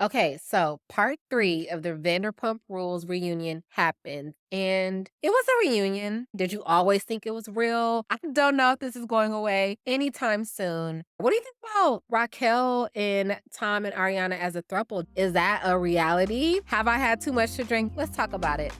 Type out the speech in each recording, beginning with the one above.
Okay, so part 3 of the Vanderpump Rules reunion happened, and it was a reunion. Did you always think it was real? I don't know if this is going away anytime soon. What do you think about Raquel and Tom and Ariana as a throuple? Is that a reality? Have I had too much to drink? Let's talk about it.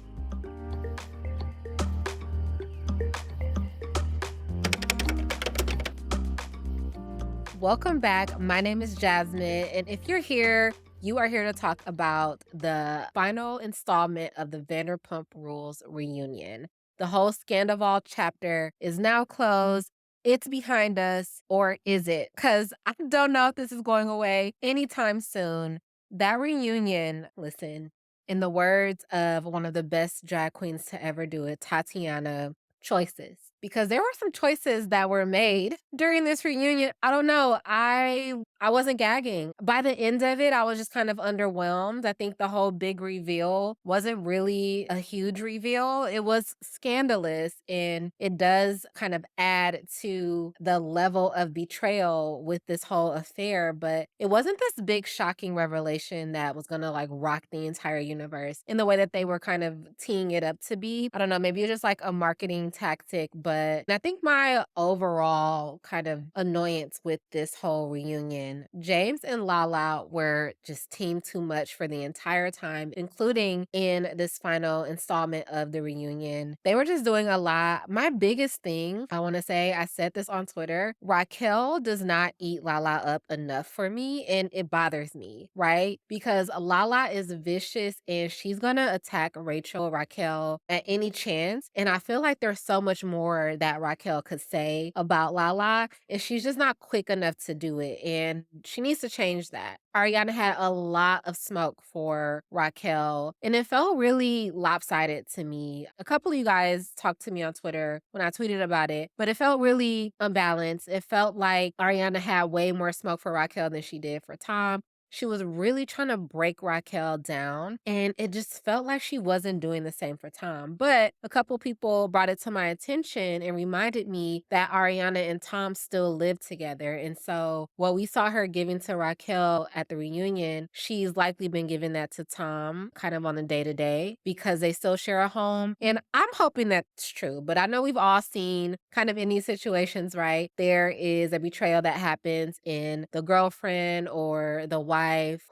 Welcome back. My name is Jasmine, and if you're here, you are here to talk about the final installment of the Vanderpump Rules reunion. The whole Scandival chapter is now closed. It's behind us, or is it? Because I don't know if this is going away anytime soon. That reunion, listen, in the words of one of the best drag queens to ever do it, Tatiana, choices, because there were some choices that were made during this reunion. I don't know. I wasn't gagging. By the end of it, I was just kind of underwhelmed. I think the whole big reveal wasn't really a huge reveal. It was scandalous, and it does kind of add to the level of betrayal with this whole affair, but it wasn't this big shocking revelation that was going to like rock the entire universe in the way that they were kind of teeing it up to be. I don't know, maybe it's just like a marketing tactic, but I think my overall kind of annoyance with this whole reunion, James and Lala were just team too much for the entire time, including in this final installment of the reunion. They were just doing a lot. My biggest thing, I want to say, I said this on Twitter, Raquel does not eat Lala up enough for me, and it bothers me, right? Because Lala is vicious and she's gonna attack Raquel at any chance. And I feel like there's so much more that Raquel could say about Lala, and she's just not quick enough to do it. And she needs to change that. Ariana had a lot of smoke for Raquel, and it felt really lopsided to me. A couple of you guys talked to me on Twitter when I tweeted about it, but it felt really unbalanced. It felt like Ariana had way more smoke for Raquel than she did for Tom. She was really trying to break Raquel down, and it just felt like she wasn't doing the same for Tom. But a couple people brought it to my attention and reminded me that Ariana and Tom still live together. And so what we saw her giving to Raquel at the reunion, she's likely been giving that to Tom kind of on the day to day because they still share a home. And I'm hoping that's true, but I know we've all seen kind of in these situations, right? There is a betrayal that happens in the girlfriend or the wife,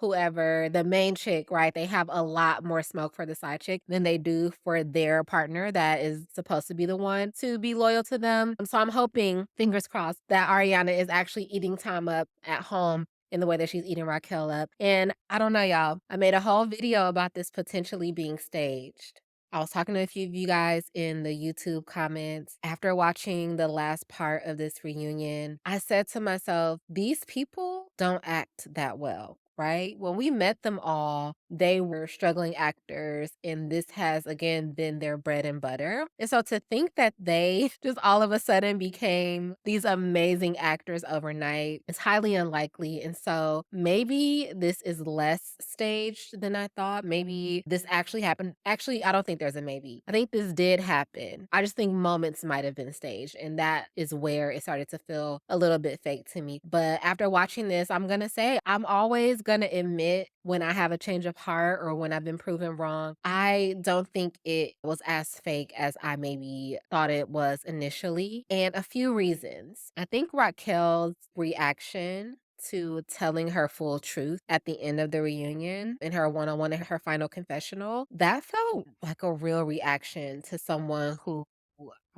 whoever, the main chick, right? They have a lot more smoke for the side chick than they do for their partner that is supposed to be the one to be loyal to them. So I'm hoping, fingers crossed, that Ariana is actually eating Tom up at home in the way that she's eating Raquel up. And I don't know, y'all. I made a whole video about this potentially being staged. I was talking to a few of you guys in the YouTube comments after watching the last part of this reunion. I said to myself, these people don't act that well, right? When we met them all, they were struggling actors, and this has again been their bread and butter. And so to think that they just all of a sudden became these amazing actors overnight is highly unlikely. And so maybe this is less staged than I thought. Maybe this actually happened. Actually, I don't think there's a maybe. I think this did happen. I just think moments might have been staged, and that is where it started to feel a little bit fake to me. But after watching this, I'm gonna say I'm always gonna admit when I have a change of heart or when I've been proven wrong. I don't think it was as fake as I maybe thought it was initially. And a few reasons. I think Raquel's reaction to telling her full truth at the end of the reunion in her one-on-one in her final confessional, that felt like a real reaction to someone who,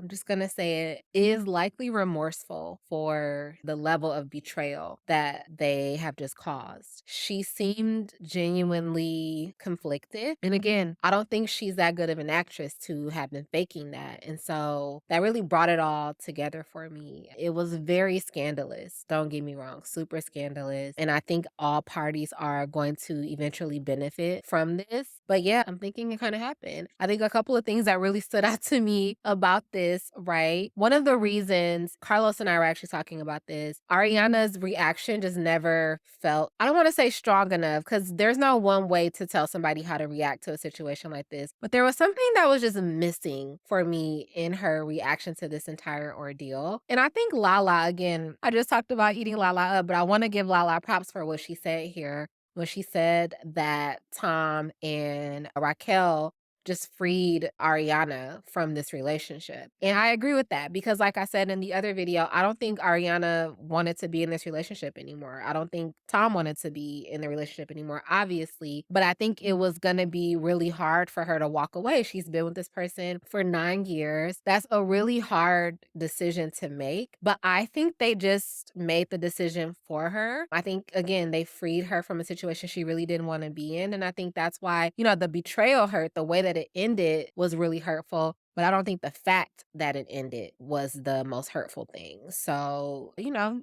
I'm just gonna say it, is likely remorseful for the level of betrayal that they have just caused. She seemed genuinely conflicted. And again, I don't think she's that good of an actress to have been faking that. And so that really brought it all together for me. It was very scandalous. Don't get me wrong, super scandalous. And I think all parties are going to eventually benefit from this. But yeah, I'm thinking it kind of happened. I think a couple of things that really stood out to me about this, right? One of the reasons Carlos and I were actually talking about this, Ariana's reaction just never felt, I don't want to say strong enough because there's no one way to tell somebody how to react to a situation like this. But there was something that was just missing for me in her reaction to this entire ordeal. And I think Lala, again, I just talked about eating Lala up, but I want to give Lala props for what she said here when she said that Tom and Raquel just freed Ariana from this relationship. And I agree with that because, like I said in the other video, I don't think Ariana wanted to be in this relationship anymore. I don't think Tom wanted to be in the relationship anymore, obviously. But I think it was going to be really hard for her to walk away. She's been with this person for 9 years. That's a really hard decision to make. But I think they just made the decision for her. I think, again, they freed her from a situation she really didn't want to be in. And I think that's why, the betrayal hurt, the way that it ended was really hurtful. But I don't think the fact that it ended was the most hurtful thing. So,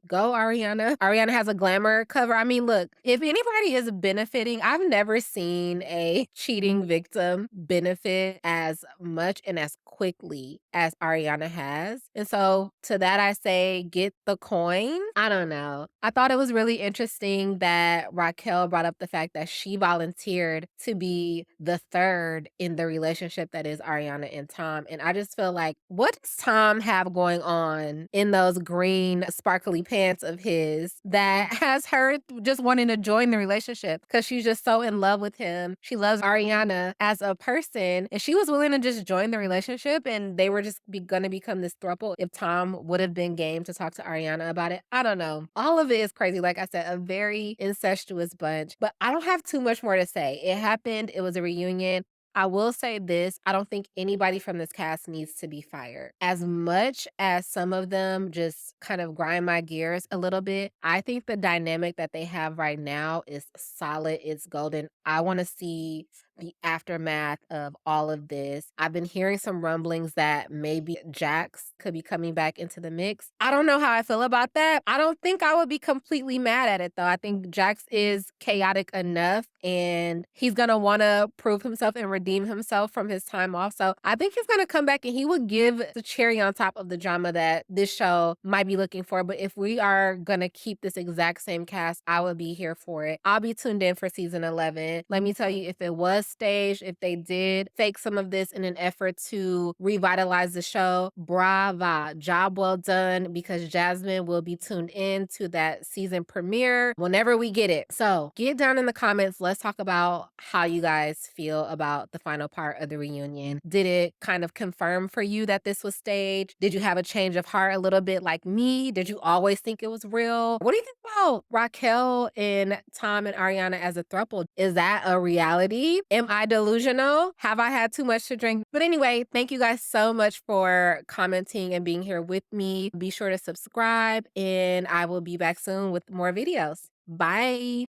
go Ariana. Ariana has a glamour cover. I mean, look, if anybody is benefiting, I've never seen a cheating victim benefit as much and as quickly as Ariana has. And so to that, I say, get the coin. I don't know. I thought it was really interesting that Raquel brought up the fact that she volunteered to be the third in the relationship that is Ariana and Tom. And I just feel like, what does Tom have going on in those green sparkly pants of his that has her just wanting to join the relationship because she's just so in love with him? She loves Ariana as a person, and she was willing to just join the relationship, and they were just gonna become this throuple if Tom would have been game to talk to Ariana about it. I don't know. All of it is crazy. Like I said, a very incestuous bunch, but I don't have too much more to say. It happened. It was a reunion. I will say this, I don't think anybody from this cast needs to be fired. As much as some of them just kind of grind my gears a little bit, I think the dynamic that they have right now is solid. It's golden. I want to see the aftermath of all of this. I've been hearing some rumblings that maybe Jax could be coming back into the mix. I don't know how I feel about that. I don't think I would be completely mad at it though. I think Jax is chaotic enough and he's going to want to prove himself and redeem himself from his time off. So I think he's going to come back and he would give the cherry on top of the drama that this show might be looking for. But if we are going to keep this exact same cast, I would be here for it. I'll be tuned in for season 11. Let me tell you, if it was staged, if they did fake some of this in an effort to revitalize the show, brava, job well done, because Jasmine will be tuned in to that season premiere whenever we get it. So get down in the comments. Let's talk about how you guys feel about the final part of the reunion. Did it kind of confirm for you that this was staged? Did you have a change of heart a little bit like me? Did you always think it was real? What do you think about Raquel and Tom and Ariana as a throuple? Is that a reality? Am I delusional? Have I had too much to drink? But anyway, thank you guys so much for commenting and being here with me. Be sure to subscribe and I will be back soon with more videos. Bye.